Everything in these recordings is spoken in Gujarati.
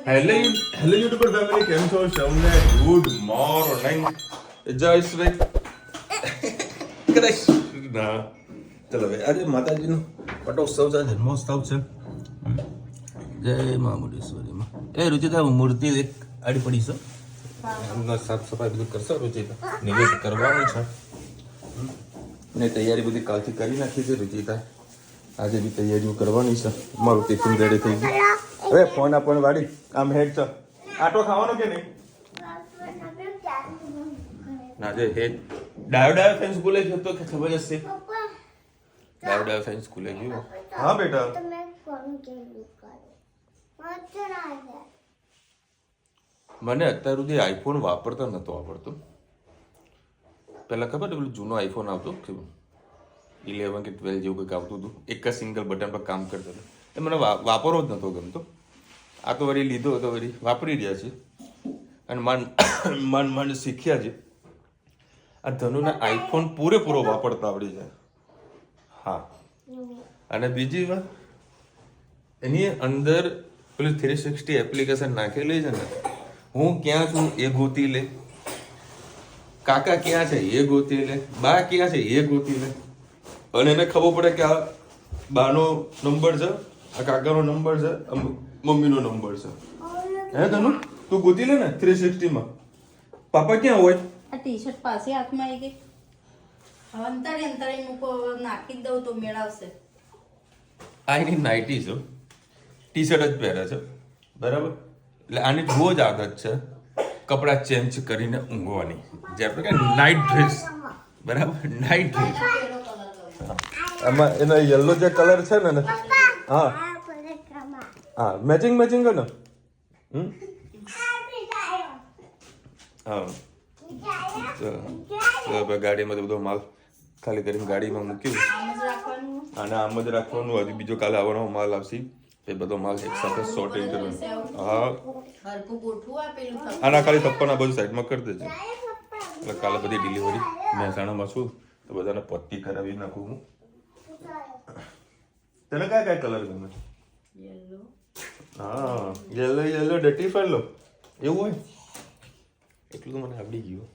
હેલો હેલો યુટ્યુબર ફેમિલી, કેમ છો? સૌને ગુડ મોર્નિંગ. જય શ્રી કૃષ્ણ. ચલો ભાઈ, આજે માતાજીનો પટોત્સવ છે, જન્મોત્સવ છે. જય મા મુંડેશ્વરીમાં. એ રુચિતા મૂર્તિ એક આડી પડી છે, એમનો સાફ સફાઈ બધું કરશો રુચિતા. નિવેદ કરવાનું છે ને તૈયારી બધી કાલથી કરી નાખી છે રુચિતા. આજે બી તૈયારીઓ કરવાની છે. મારું ટિફિન રેડી થઈ ગયું. હવે ફોન આપવાની વાડી આમ હેડ છે. આટો ખાવાનો કે નહીં? ના જે હેડ ડાયો ફેન સ્કૂલે ગયો તો કે ખબર હશે. ડાયો ફેન સ્કૂલે ગયો. હા બેટા. મને અત્યાર સુધી આઈફોન વાપરતા નતો આવડતો. પહેલા ખબર પેલું જૂનો આઈફોન આવતો કે 11 કે 12 જેવું કંઈક આવતું હતું, એક જ સિંગલ બટન પર કામ કરતો હતો. એ મને વાપરવો જ નતો ગમતો. આ તો વળી લીધો તો વળી વાપરી રહ્યા છે અને માંડ શીખ્યા છે. આ ધનુને આઈફોન પૂરેપૂરો વાપરતા આવડી જાય. હા, અને બીજી વાત, એની અંદર પેલી 360 એપ્લિકેશન નાખેલી છે ને. હું ક્યાં છું એ ગોતી લે, કાકા ક્યાં છે એ ગોતી લે, બા ક્યાં છે એ ગોતી લે, અને એને ખબર પડે કે આ બાનો નંબર છે, આ કાકાનો નંબર છે, મમ્મીનો નંબર છે. હે ધનુ, તું ગોતી લે ને 360 માં. પાપા ક્યાં હોય? આ ટી-શર્ટ પાસે હાથમાં આવી ગઈ. હવે અંતરે મૂકો, નાખી દઉં તો મેળવશે. આ એની નાઇટી છે, ટી-શર્ટ જ પહેરે છે, બરાબર. એટલે આની રોજ આદત છે કપડાં ચેન્જ કરીને ઊંઘવાની, જે આપણે કે નાઇટ ડ્રેસ, બરાબર, નાઇટ ડ્રેસ. આમાં એનો યલો જે કલર છે ને, હા હા, મેચિંગ કર ને. હા, ગાડીમાં તો બધો માલ ખાલી કરીને ગાડીમાં મૂક્યું, અને આમ જ રાખવાનું. હજુ બીજો કાલે આવવાનો માલ આવશે, એ બધો માલ એક સાથે સોર્ટિંગ કરવાનો. હા, આના ખાલી થપ્પાના બધું સાઈડમાં કરી દેજો. એટલે કાલે બધી ડિલિવરી મહેસાણામાં છું તો બધાને પટ્ટી કરાવી નાખું હું. તને કયા કલર ગમે? હા, યલો ડટી પહેલો એવું હોય. એટલું તો મને આવડી ગયું.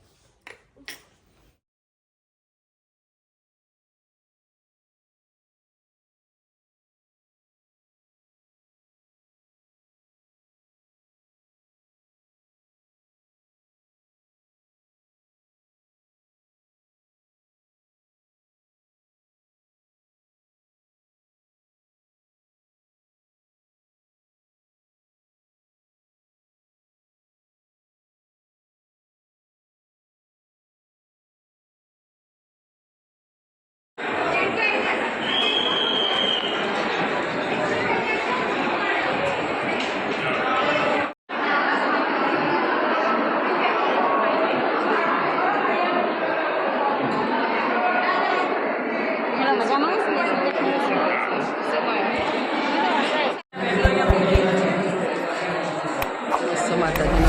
માતાજીનો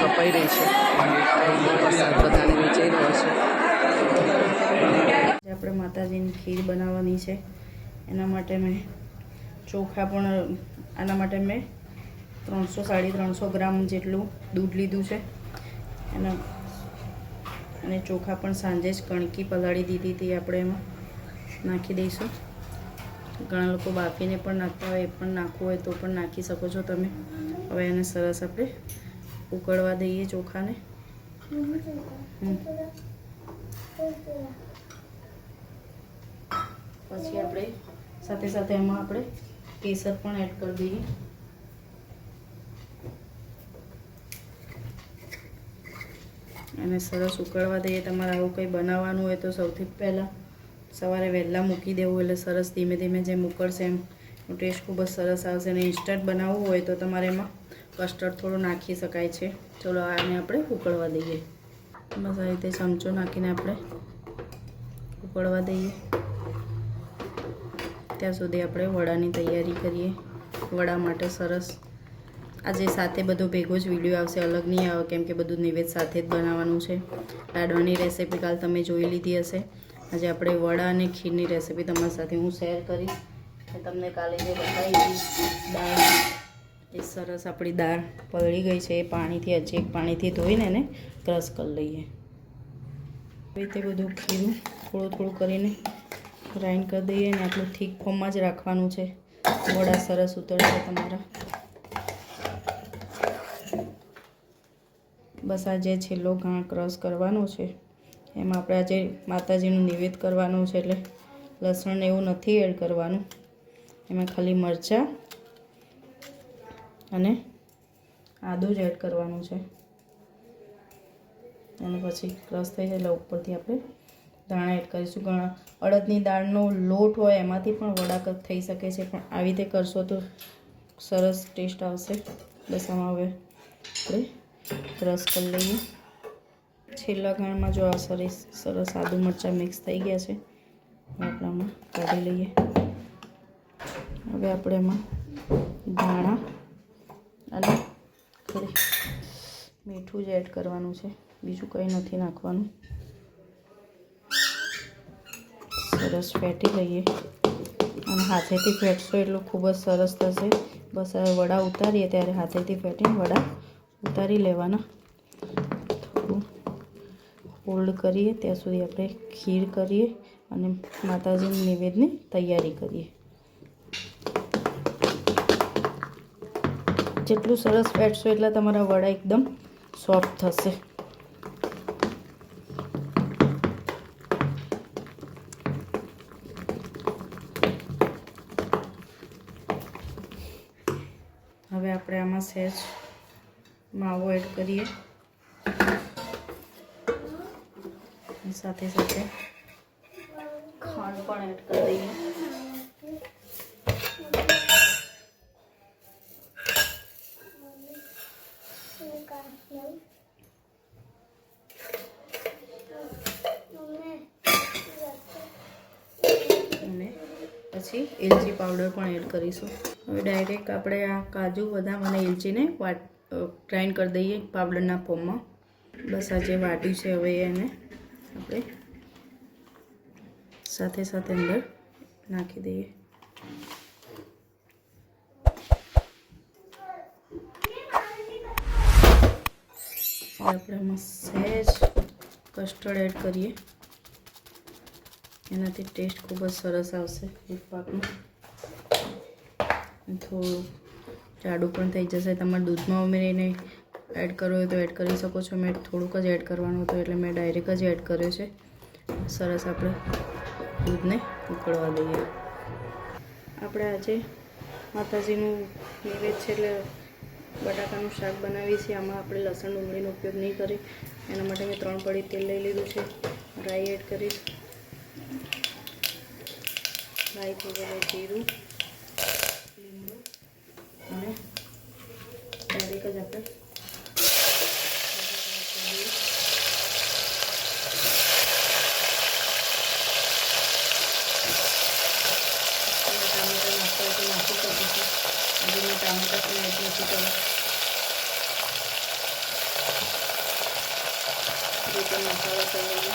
કપાઈ રહી છે, પ્રસાદ બધાને વેચાઈ રહ્યો છે. આપણે માતાજીની ખીર બનાવવાની છે. એના માટે મેં ચોખા પણ, આના માટે મેં 300-350 ગ્રામ જેટલું દૂધ લીધું છે. અને ચોખા પણ સાંજે જ કણકી પલાળી દીધી હતી, આપણે એમાં નાખી દઈશું. ઘણા લોકો બાફીને પણ નાખતા હોય, એ પણ નાખવું હોય તો પણ નાખી શકો છો તમે. હવે એને સરસ આપણે ઉકળવા દઈએ ચોખાને. પછી આપણે સાથે સાથે એમાં આપણે કેસર પણ એડ કરી દઈએ. અને સરસ ઉકળવા દઈએ. તમારે આવું કંઈ બનાવવાનું હોય તો સૌથી પહેલાં સવારે વહેલા મૂકી દેવું, એટલે સરસ ધીમે ધીમે જેમ ઉકળશે એમ ટેસ્ટ ખૂબ જ સરસ આવશે. અને ઇન્સ્ટન્ટ બનાવવું હોય તો તમારે એમાં કસ્ટર્ડ થોડું નાખી શકાય છે. ચલો આને આપણે ઉકળવા દઈએ. બસ આ રીતે ચમચો નાખીને આપણે ઉકળવા દઈએ. ત્યાં સુધી આપણે વડાની તૈયારી કરીએ. વડા માટે સરસ આજે સાથે બધો ભેગો જ વિડીયો આવશે, અલગ નહીં આવે, કેમ કે બધું નિવેદ સાથે જ બનાવવાનું છે. લાડવાની રેસીપી કાલ તમે જોઈ લીધી હશે. આજે આપણે વડા અને ખીરની રેસીપી તમારી સાથે હું શેર કરીશ. તમને કાલે જે બતાવી હતી દાળ, એ સરસ આપણી દાળ પલળી ગઈ છે. એ પાણીથી હજી એક પાણીથી ધોઈને એને ક્રશ કરી લઈએ. આવી રીતે બધું ખીરું થોડું થોડું કરીને ગ્રાઇન્ડ કરી દઈએ અને આટલું થીક ફોર્મમાં જ રાખવાનું છે. વડા સરસ ઉતરશે તમારા. બસ આ જે છેલ્લો ઘાણ ક્રશ કરવાનો છે એમાં આપણે આજે માતાજીનું નિવેદ કરવાનું છે, એટલે લસણ એવું નથી એડ કરવાનું. એમાં ખાલી મરચાં અને આદું જ એડ કરવાનું છે. અને પછી ક્રશ થઈ જાય એટલે ઉપરથી આપણે દાણા એડ કરીશું. ઘણા અડદની દાળનો લોટ હોય એમાંથી પણ વડા થઈ શકે છે, પણ આવી રીતે કરશો તો સરસ ટેસ્ટ આવશે. બસ આમાં હવે આપણે ક્રશ કરી લઈએ. છેલ્લા ઘાણમાં જો આ સરસ આદુ મરચાં મિક્સ થઈ ગયા છે, આપણે આમાં કાઢી લઈએ. હવે આપણે એમાં ધાણા અને થોડી મીઠું જ એડ કરવાનું છે, બીજું કંઈ નથી નાખવાનું. સરસ ફેટી લઈએ અને હાથેથી ફેટશો એટલું ખૂબ જ સરસ થશે. બસ હવે વડા ઉતારીએ ત્યારે હાથેથી ફેટીને વડા ઉતારી લેવાના. થોડું હોલ્ડ કરીએ ત્યાં સુધી આપણે ખીર કરીએ અને માતાજીની નિવેદની તૈયારી કરીએ. જેટલું સરસ ફેટશો એટલા તમારા વડા એકદમ સોફ્ટ થશે. હવે આપણે આમાં સહેજ માવો એડ કરીએ, સાથે સાથે ખાંડ પણ એડ કરી દઈએ. અને પછી એલચી પાવડર પણ એડ કરીશું. હવે ડાયરેક્ટ આપણે આ કાજુ બદામ અને એલચીને ગ્રાઇન્ડ કરી દઈએ પાવડરના ફોર્મમાં. બસ આ જે વાટ્યું છે હવે એને આપણે સાથે સાથે અંદર નાખી દઈએ. આપણે એમાં સહેજ કસ્ટર્ડ એડ કરીએ, એનાથી ટેસ્ટ ખૂબ જ સરસ આવશે. એક પાકનું થોડું જાડું પણ થઈ જશે. તમારે દૂધમાં ઉમેરીને એડ કરવો હોય તો એડ કરી શકો છો. મેં થોડુંક જ એડ કરવાનું હતું એટલે મેં ડાયરેક્ટ જ એડ કર્યો છે. સરસ આપણે દૂધને ઉકળવા દઈએ. આપણે આજે માતાજીનું નિવેદ છે એટલે બટાકાનું શાક બનાવીએ છીએ. આમાં આપણે લસણ ડુંગળીનો ઉપયોગ નહીં કરીએ. એના માટે મેં 3 પડી તેલ લઈ લીધું છે. રાઈ એડ કરીશ. રાઈ થઈ જાય જીરું, લીમડો અને ડાયરેક્ટ જ આપણે ટામેટા નાખતા હોય તો નાખી શકું છું. આજે મેં ટામેટા પણ એડ નથી કર્યા. જે પણ મસાલા કરી લઈએ.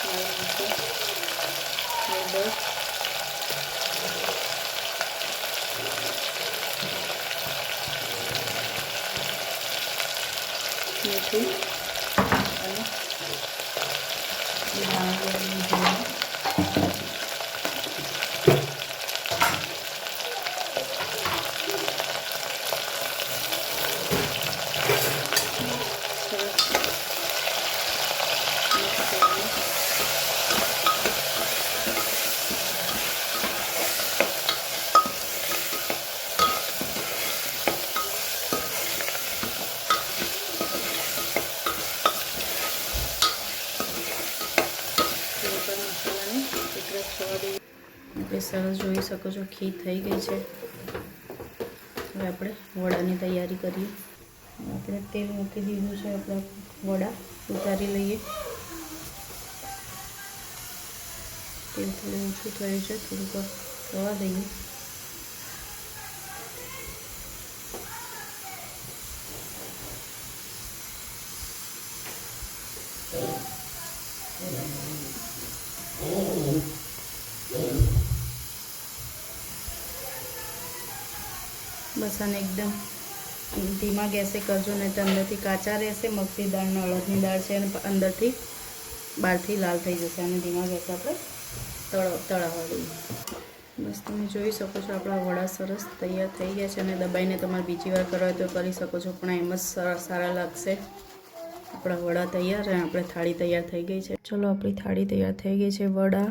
લાલ મરચું, હળદર, મીઠું અને આપણે સરસ જોઈ શકો છો ખીર થઈ ગઈ છે. હવે આપણે વડાની તૈયારી કરીએ. આપણે તેલ મૂકી દીધું છે. આપણે વડા ઉતારી લઈએ. તેલ થોડું ઓછું થયું છે, થોડુંક રવા દઈએ. બસ આને એકદમ ધીમા ગેસે કરજો, નહીં તો અંદરથી કાચા રહેશે. મગની દાળ ને અડદની દાળ છે અને અંદરથી બહારથી લાલ થઈ જશે. અને ધીમા ગેસે આપણે તળાવવા દઈએ. બસ તમે જોઈ શકો છો આપણા વડા સરસ તૈયાર થઈ ગયા છે. અને દબાઈને તમારે બીજી વાર કરવા હોય તો કરી શકો છો, પણ એમ જ સારા લાગશે. આપણા વડા તૈયાર અને આપણે થાળી તૈયાર થઈ ગઈ છે. ચલો આપણી થાળી તૈયાર થઈ ગઈ છે. વડા,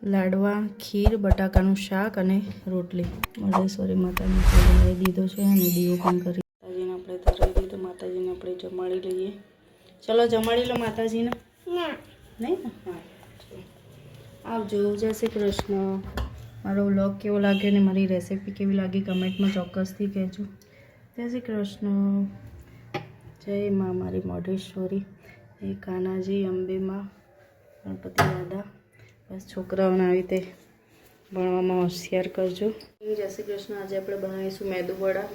લાડવા, ખીર, બટાકાનું શાક અને રોટલી. મલ્લેશ્વરી માતાને બનાવી દીધો છે અને દીવો પણ કરી. માતાજીને આપણે ધરાવી દીધું. માતાજીને આપણે જમાડી લઈએ. ચલો જમાડી લો માતાજીને. નહીં ને? હા, આવજો. જય શ્રી કૃષ્ણ. મારો વ્લોગ કેવો લાગ્યો ને મારી રેસીપી કેવી લાગી કમેન્ટમાં ચોક્કસથી કહેજો. જય શ્રી કૃષ્ણ. જય મા મારી મોઢેશ્વરી, એ કાનાજી, અંબે માં, ગણપતિ દાદા. બસ છોકરાઓને આવી રીતે ભણવામાં હોશિયાર કરજો. જય શ્રી કૃષ્ણ. આજે આપણે બનાવીશું મેદુ વડા.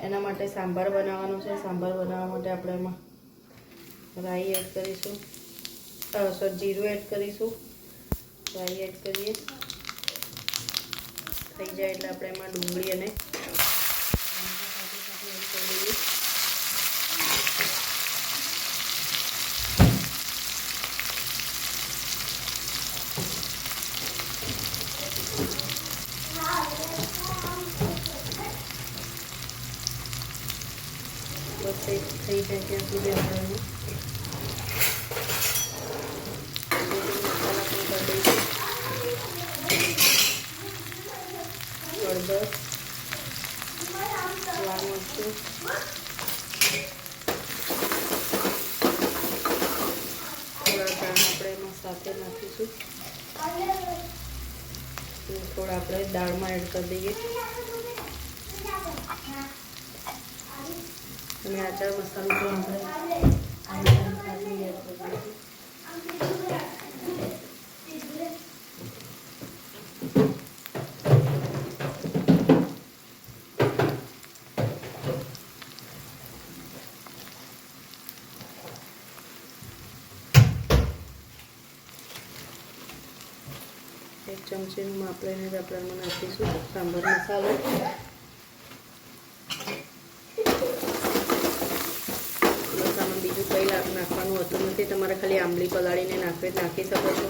એના માટે સાંભાર બનાવવાનો છે. સાંભાર બનાવવા માટે આપણે એમાં રાઈ એડ કરીશું, જીરું એડ કરીશું, રાઈ એડ કરીએ. થઈ જાય એટલે આપણે એમાં ડુંગળી અને બસ થઈ જાય ત્યાં સુધી આપણે મસાલા પણ કરી દઈશું. હળદર, લાલ મરચું, થોડા દાણા આપણે એમાં સાથે નાખીશું. થોડા આપણે દાળમાં એડ કરી દઈએ. અને આચાર મસાલો પણ આપણે એડ કરી દઈશું. એક ચમચીનું આપણે એને આપણે નાખીશું સાંભાર મસાલો. બસ આમાં બીજું કંઈ નાખવાનું હોતું નથી. તમારે ખાલી આંબલી પલાળીને નાખી શકો છો.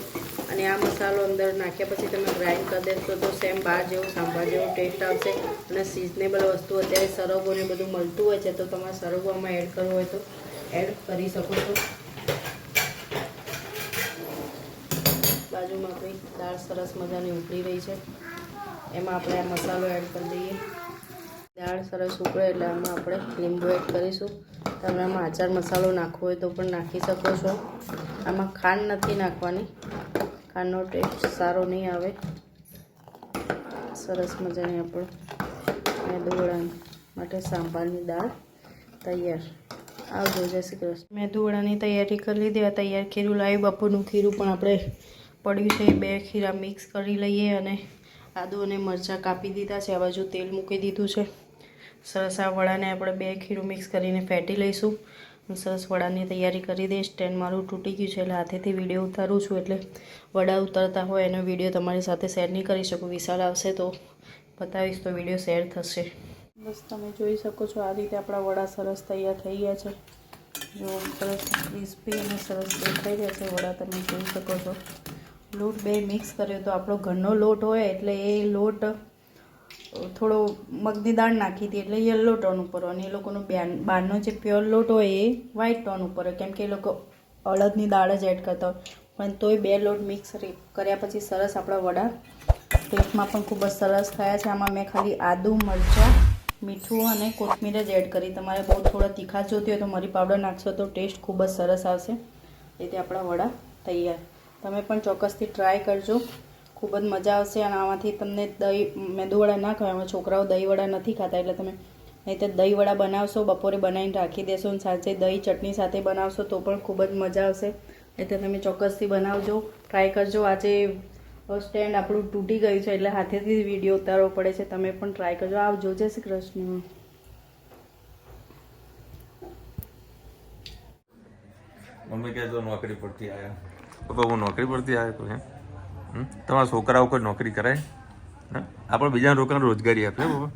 અને આ મસાલો અંદર નાખ્યા પછી તમે ગ્રાઇન્ડ કરી દેશો તો સેમ બહાર જેવો સાંભાર જેવો ટેસ્ટ આવશે. અને સિઝનેબલ વસ્તુ અત્યારે સરગોને બધું મળતું હોય છે, તો તમારે સરગોમાં એડ કરવું હોય તો એડ કરી શકો છો. બાજુમાં આપણી દાળ સરસ મજાની ઉકળી રહી છે. એમાં આપણે આ મસાલો એડ કરી દઈએ. દાળ સરસ ઉકળે એટલે આમાં આપણે લીંબુ એડ કરીશું. તમે આમાં આચાર મસાલો નાખવો હોય તો પણ નાખી શકો છો. આમાં ખાંડ નથી નાખવાની, ખાંડનો ટેસ્ટ સારો નહીં આવે. સરસ મજાની આપણે મેદુવડા માટે સાંભારની દાળ તૈયાર. આવજો. જય શ્રી કૃષ્ણ. મેદુવડાની તૈયારી કરી લીધી. આ તૈયાર ખીરું લાવી. બપોરનું ખીરું પણ આપણે પડ્યું છે. 2 ખીરા મિક્સ કરી લઈએ અને આદુ અને મરચાં કાપી દીધા છે. આ બાજુ તેલ મૂકી દીધું છે. સરસ આ વડાને આપણે 2 ખીરું મિક્સ કરીને ફેટી લઈશું. સરસ વડાની તૈયારી કરી દઈશ. સ્ટેન્ડ મારું તૂટી ગયું છે એટલે હાથેથી વિડીયો ઉતારું છું, એટલે વડા ઉતરતા હોય એનો વિડીયો તમારી સાથે શેર નહીં કરી શકું. વિશાલ આવશે તો બતાવીશ તો વિડીયો શેર થશે. બસ તમે જોઈ શકો છો આ રીતે આપણા વડા સરસ તૈયાર થઈ ગયા છે. જો સરસ ક્રિસ્પી અને સરસ દેખાઈ રહ્યા છે વડા, તમે જોઈ શકો છો. લોટ 2 મિક્સ કર્યો તો આપણો ઘરનો લોટ હોય એટલે એ લોટ થોડો મગની દાળ નાખી હતી એટલે યલો ટોન ઉપર હોય, અને એ લોકોનો બહારનો જે પ્યોર લોટ હોય એ વ્હાઇટ ટોન ઉપર હોય, કેમ કે એ લોકો અડદની દાળ જ એડ કરતા હોય. પણ તોય 2 લોટ મિક્સ કર્યા પછી સરસ આપણા વડા ટેસ્ટમાં પણ ખૂબ જ સરસ થયા છે. આમાં મેં ખાલી આદુ, મરચાં, મીઠું અને કોથમીર જ એડ કરી. તમારે બહુ થોડા તીખા જોતી હોય તો મરી પાવડર નાખશો તો ટેસ્ટ ખૂબ જ સરસ આવશે. એટલે આપણા વડા તૈયાર. તમે પણ ચોક્કસથી ટ્રાય કરજો, ખૂબ જ મજા આવશે. અને આમાંથી તમને દહીં મેદુવડા ના ખાવા, છોકરાઓ દહીંવડા નથી ખાતા એટલે તમે નહીં તો દહીંવડા બનાવશો, બપોરે બનાવીને રાખી દેશો અને સાંજે દહીં ચટણી સાથે બનાવશો તો પણ ખૂબ જ મજા આવશે. એટલે તમે ચોક્કસથી બનાવજો, ટ્રાય કરજો. આજે સ્ટેન્ડ આપણું તૂટી ગયું છે એટલે હાથેથી વિડીયો ઉતારવો પડે છે. તમે પણ ટ્રાય કરજો. આવજો. જય શ્રી કૃષ્ણ. મમ્મી કહે તો નોકરી પરથી આવ્યા. પપ્પા હું નોકરી પરથી આવ્યો તો એમ તમારા છોકરાઓ કોઈ નોકરી કરાય? આપણે બીજા લોકોને રોજગારી આપીએ પપ્પા.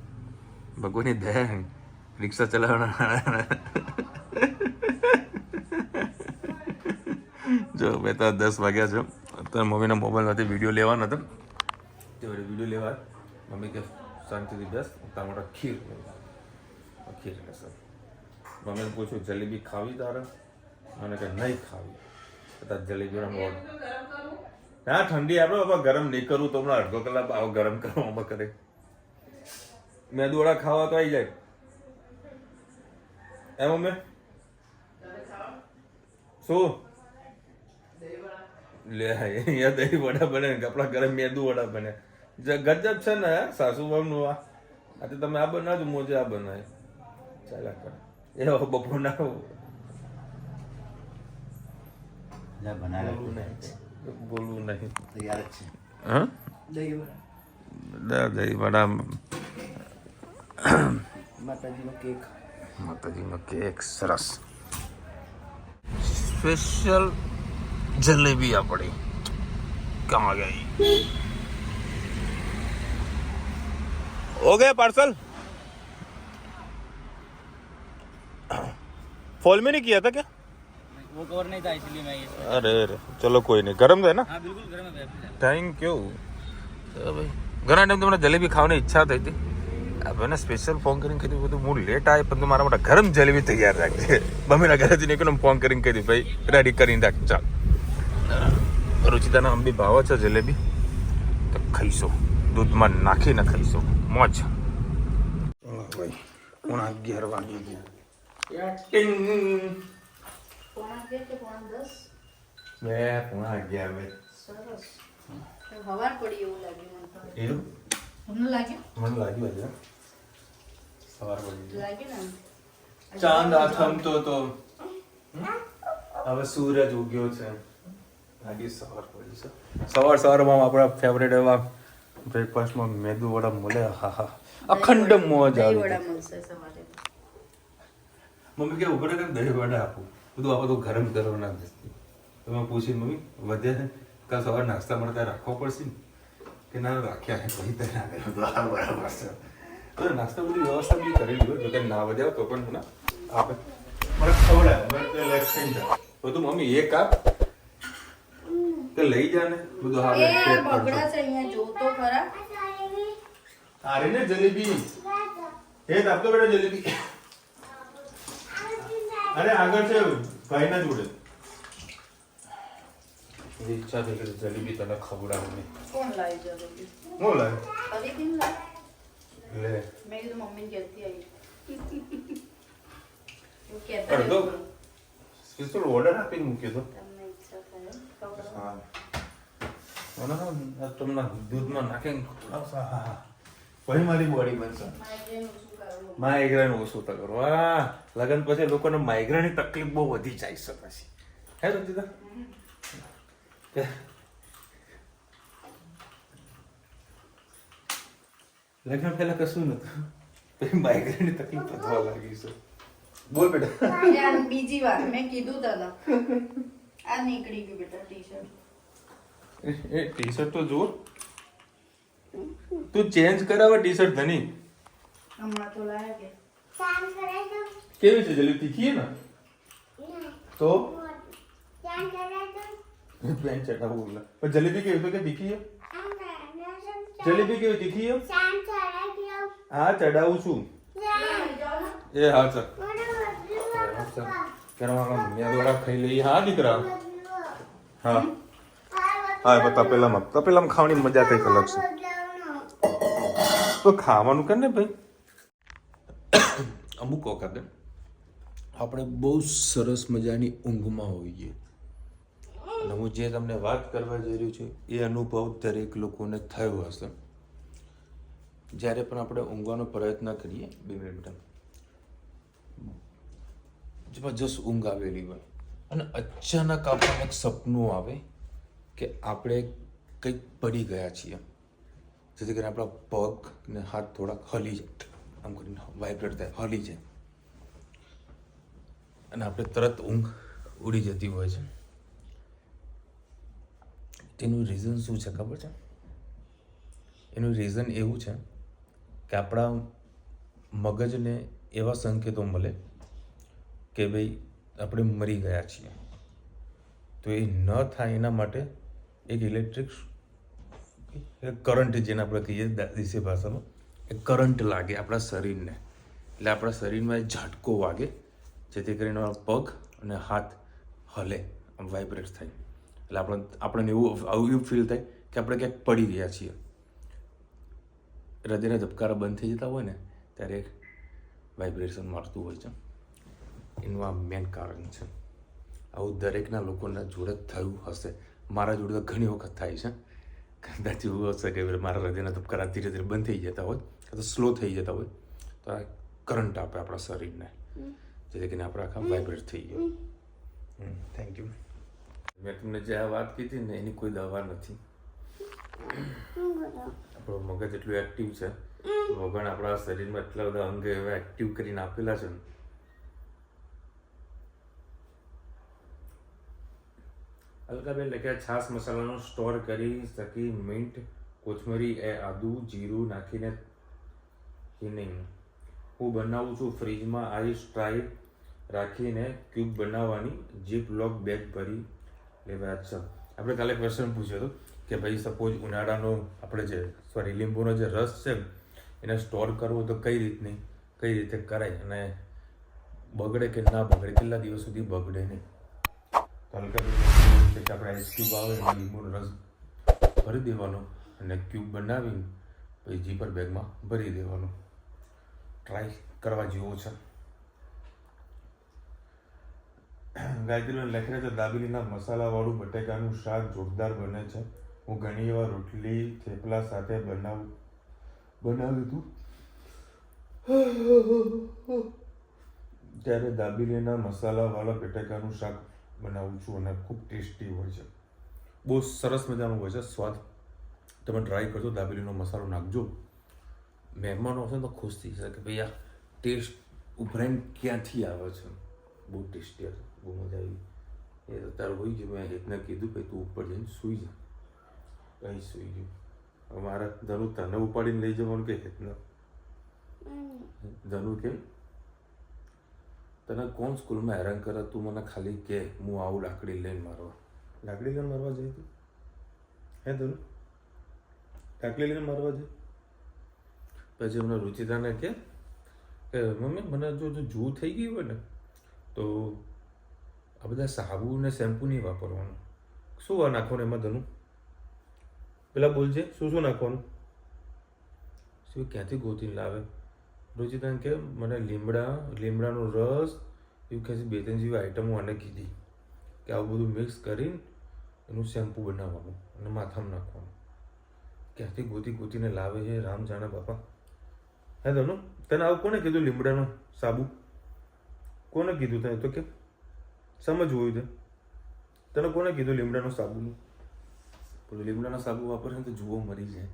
ભગવાનની દયા રિક્ષા ચલાવવાના જો મેં તો 10 વાગ્યા છે અત્યારે મમ્મીના મોબાઈલમાંથી વિડીયો લેવાનો હતો તે વિડીયો લેવા મમ્મી કે શાંતિથી બેસ તારા માટે ખીર લેશે મમ્મીને પૂછ્યું જલેબી ખાવી તારે મને કે નહીં ખાવી તારે જલેબી ના ઠંડી આપણે બાબા ગરમ નહીં કરું તો હમણાં અડધો કલાક આવો ગરમ કરવામાં કરે મેદુવડા ખાવા તો આવી જાય એમ મમ્મી શું લે અહીંયા દહીં વડા બને ને આપણા ઘરે મેદુ વડા બને ગજબ છે ને સાસુબાનું આ તો તમે આ બનાવજો મોજે આ બનાવે ચાલ્યા કરે એ બપોરના બોલવું નહીં હા દહીં વડા માતાજીનો કેક સરસ સ્પેશિયલ જલેબી આપણી કहाँ गई हो गया पार्सल फॉल में नहीं किया था क्या वो कवर नहीं था इसलिए मैं ये अरे चलो कोई नहीं गरम है ना हाँ बिल्कुल गर्म है थैंक यू भाई ઘણા ટાઈમ તમને જલેબી ખાવાની ઈચ્છા થઈ હતી આપણે સ્પેશિયલ ફોન કરીને કીધું બધું હું લેટ આવે પણ મારા માટે ગરમ જલેબી તૈયાર રાખજે મમ્મીના ઘરેથી નીકળ્યો ફોન કરીને કીધું ભાઈ રેડી કરીને રાખ ચાલ રુચિતાના અંબી ભાવ છે જલેબી તો ખાઈશું દૂધમાં નાખીને ખાઈશું મોજ ભાઈ 11 વાગી ગયા પોણા 11 કે પોણા 10 મેં 11 મેં સરસ હવાર પડી એવું લાગ્યું એવું મને લાગ્યું મને લાગ્યું આજે સવાર પડી લાગ્યું ને ચાંદ આથમતો તો હવે સૂરજ ઉગ્યો છે લાગી સવાર પડી છે સવારમાં આપણા ફેવરેટ એવા બ્રેકફાસ્ટમાં મેદુ વડા મળે હા હા અખંડ મોજ દહીં આવી વડા મળશે સવારે મમ્મી કે ઉપર કે દહીં વડા આપું બધું આ બધું ગરમ કરવાના દસતી તો મેં પૂછી મમ્મી વધે છે કાલ સવારે નાસ્તા મળતા રાખવો પડશે ને કે ના રાખ્યા હે પછી તો ના કર્યો બરાબર છે તો નાસ્તા બધી વ્યવસ્થા બી કરેલી હોય જો કે ના વધ્યા તો પણ મને આપે મને ખવડાવે મને લાઈક થઈ જાય બધું મમ્મી એક આપ કે લઈ જા ને બધું હા એ બગડા છે અહીંયા જો તો ખરા અરે ને જલેબી એ આપતો બેટા જલેબી અરે આગળ છે ભાઈના જોડે ઈચ્છા થઈ કે જલેબી તને ખવડાવવાની કોણ લાવી જલેબી હું લાવે ખરીદી ને લાવી લે મેં કીધું મમ્મી ઘેરથી આવી એવું કહેતા અડધો રહેવું. સ્પેશિયલ ઓર્ડર આપીને મૂક્યો તો તમને ઈચ્છા થાય ખવડાવો. હા મને તમને દૂધમાં નાખીને ખવડાવશો. હા પછી મારી બોડી બનશે માઇગ્રેન ઓછું કરવું. માઇગ્રેન ઓછું તો કરો હા લગન પછી લોકોને માઇગ્રેનની તકલીફ બહુ વધી જાય છે પછી હે રંજીતા લગ્ન પહેલા કશું નતું પછી માઇગ્રેનની તકલીફ વધવા લાગી છે બોલ બેટા એટલે આ બીજી વાર મેં કીધું તને આ નીકળી ગયું બેટા ટી-શર્ટ એ ટી શર્ટ તો જુઓ તું ચેન્જ કરાવે ટી શર્ટ ધની હમણાં તો લાયા કે કેવી છે જલેબી તીખી હે ને તો પેન્ટ ચટાવું બોલા પણ જલેબી કેવી તો કે તીખી હે જલેબી કેવી તીખી હે હા ચડાવું છું એ હા સર કરવા મેદોડા ખાઈ લઈએ હા દીકરા હા હા તપેલામાં ખાવાની મજા કંઈક અલગ છે તો ખાવાનું કર ને ભાઈ અમુક વખતે આપણે બહુ સરસ મજાની ઊંઘમાં હોઈએ અને હું જે તમને વાત કરવા જઈ રહ્યું છું એ અનુભવ દરેક લોકોને થયો હશે જ્યારે પણ આપણે ઊંઘવાનો પ્રયત્ન કરીએ 2 મિનિટ જબરજસ્ત ઊંઘ આવેલી હોય અને અચાનક આપણને એક સપનું આવે કે આપણે કંઈક પડી ગયા છીએ જેથી કરીને આપણા પગ ને હાથ થોડાક હલી જાય આમ કરીને વાઇબ્રેટ થાય હલી જાય અને આપણે તરત ઊંઘ ઉડી જતી હોય છે તેનું રીઝન શું છે ખબર છે એનું રીઝન એવું છે કે આપણા મગજને એવા સંકેતો મળે કે ભાઈ આપણે મરી ગયા છીએ. તો એ ન થાય એના માટે એક ઇલેક્ટ્રિક કરંટ, જેને આપણે કહીએ દેશી ભાષામાં, એ કરંટ લાગે આપણા શરીરને. એટલે આપણા શરીરમાં એ ઝાટકો વાગે, જેથી કરીને પગ અને હાથ હલે, વાઇબ્રેટ થાય. એટલે આપણને એવું ફીલ થાય કે આપણે ક્યાંક પડી ગયા છીએ. હૃદયના ધબકારા બંધ થઈ જતા હોય ને ત્યારે વાઇબ્રેશન મારતું હોય છે. એનું આ મેન કારણ છે. આવું દરેકના લોકોના જોડે થયું હશે. મારા જોડે તો ઘણી વખત થાય છે. કદાચ એવું હશે કે મારા હૃદયના ધબકારા ધીરે ધીરે બંધ થઈ જતા હોય અથવા સ્લો થઈ જતા હોય તો આ કરંટ આપે આપણા શરીરને, જેથી કરીને આપણે આખા વાઇબ્રેટ થઈ ગયા. Thank you. મેં તમને જે આ વાત કીધી ને એની કોઈ દવા નથી. આપણો મગજ એટલું એક્ટિવ છે, ભગવાન આપણા શરીરમાં એટલા બધા અંગ એવા એક્ટિવ કરીને આપેલા છે ને. અલકાબેન લખ્યા છાશ મસાલાનો સ્ટોર કરી શકી મિન્ટ, કોથમરી, આદુ, જીરું નાખીને નહીં. હું બનાવું છું ફ્રીજમાં આઈસ ટ્રાય રાખીને ક્યુબ બનાવવાની, જીપ લોક બેગ ભરી લેવા. અચ્છા, આપણે કાલે ક્વેશ્ચન પૂછ્યો હતો કે ભાઈ સપોઝ ઉનાળાનો આપણે લીંબુનો જે રસ છે એને સ્ટોર કરવો તો કઈ રીતે કરાય અને બગડે કે ના બગડે, કેટલા દિવસ સુધી બગડે નહીં. તો આપણે આઈસ ક્યુબ આવે એમાં લીંબુનો રસ ભરી દેવાનો અને ક્યુબ બનાવીને પછી જીપર બેગમાં ભરી દેવાનો. ટ્રાય કરવા જેવો છે. ગાયત્રીબેન લખી છે દાબેલીના મસાલાવાળું બટેકાનું શાક જોરદાર બને છે. હું ઘણી વાર રોટલી થેપલા સાથે બનાવ્યું હતું ત્યારે દાબેલીના મસાલાવાળા બટેકાનું શાક બનાવું છું અને ખૂબ ટેસ્ટી હોય છે. બહુ સરસ મજાનું હોય છે સ્વાદ. તમે ટ્રાય કરજો, દાબેલીનો મસાલો નાખજો. મહેમાનો હશે તો ખુશ થઈ જશે કે ભાઈ આ ટેસ્ટ ઉભરાઈને ક્યાંથી આવે છે. બહુ ટેસ્ટી હશે, બહુ મજા આવી. એ અત્યારે હોય ગયું. મેં હેતને કીધું ભાઈ તું ઉપર જઈને સૂઈ જા. કઈ સૂઈ ગયું. હવે મારા ધનુ તને ઉપાડીને લઈ જવાનું કે હેતને? ધનુ કેમ તને કોણ સ્કૂલમાં હેરાન કરે? તું મને ખાલી કે હું આવું લાકડી લઈને મારવા. લાકડી લઈને મારવા જઈ તું? હે ધનુ લાકડી લઈને મારવા જઈ? પછી હમણાં રુચિતાને કે મમ્મી મને જો જૂ થઈ ગઈ હોય ને તો આ બધા સાબુ ને શેમ્પુ નહીં વાપરવાનું. શું નાખવાનું એમાં ધનુ? પેલા બોલજે, શું નાખવાનું? શું ક્યાંથી ગોતીને લાવે? રુચિતાને કે મને લીમડાનો રસ એવું કહે છે. 2-3 જેવી આઈટમો આને કીધી કે આવું બધું મિક્સ કરીને એનું શેમ્પુ બનાવવાનું અને માથામાં નાખવાનું. ક્યાંથી ગોતીને લાવે છે રામ જાણે બાપા. હે ધનુ તને આવું કોને કીધું? લીમડાનો સાબુ કોને કીધું? તને તો કે સમજવું હોય તને કોને કીધું લીમડાનો સાબુનું? પેલું લીમડાનો સાબુ વાપરે ને તો જુઓ મરી જાય.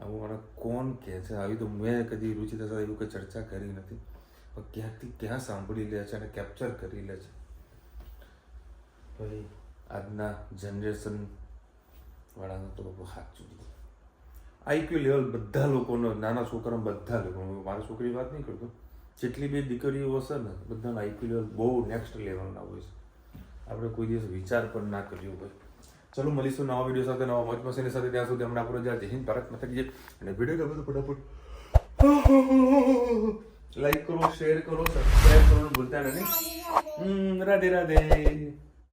આવું મને કોણ કહે છે? આવી તો મેં કદી રુચિતા સાથે એવું કંઈ ચર્ચા કરી નથી, પણ ક્યાંથી ક્યાં સાંભળી લે છે અને કેપ્ચર કરી લે છે. ભાઈ આજના જનરેશન વાળાનો તો હાથ ચૂકી. આઈક્યુ લેવલ બધા લોકોનો, નાના છોકરા બધા લોકો, મારા છોકરી વાત નહીં કરતો, જેટલી બી દીકરીઓ હશે ને બધાનો આઈક્યુ લેવલ બહુ નેક્સ્ટ લેવલના હોય છે. આપણે કોઈ દિવસ વિચાર પણ ના કર્યો ભાઈ. ચલો મળીશું નવા વિડીયો સાથે, નવા મોજ મસ્તીની સાથે. ત્યાં સુધી હમણાં આપણો જય હિન્દ, ભારત માતા કી જય. અને વિડીયો ગમે તો ફટાફટ લાઈક કરો, શેર કરો, સબસ્ક્રાઈબ કરવાનું ભૂલતા નહીં. રાધે રાધે.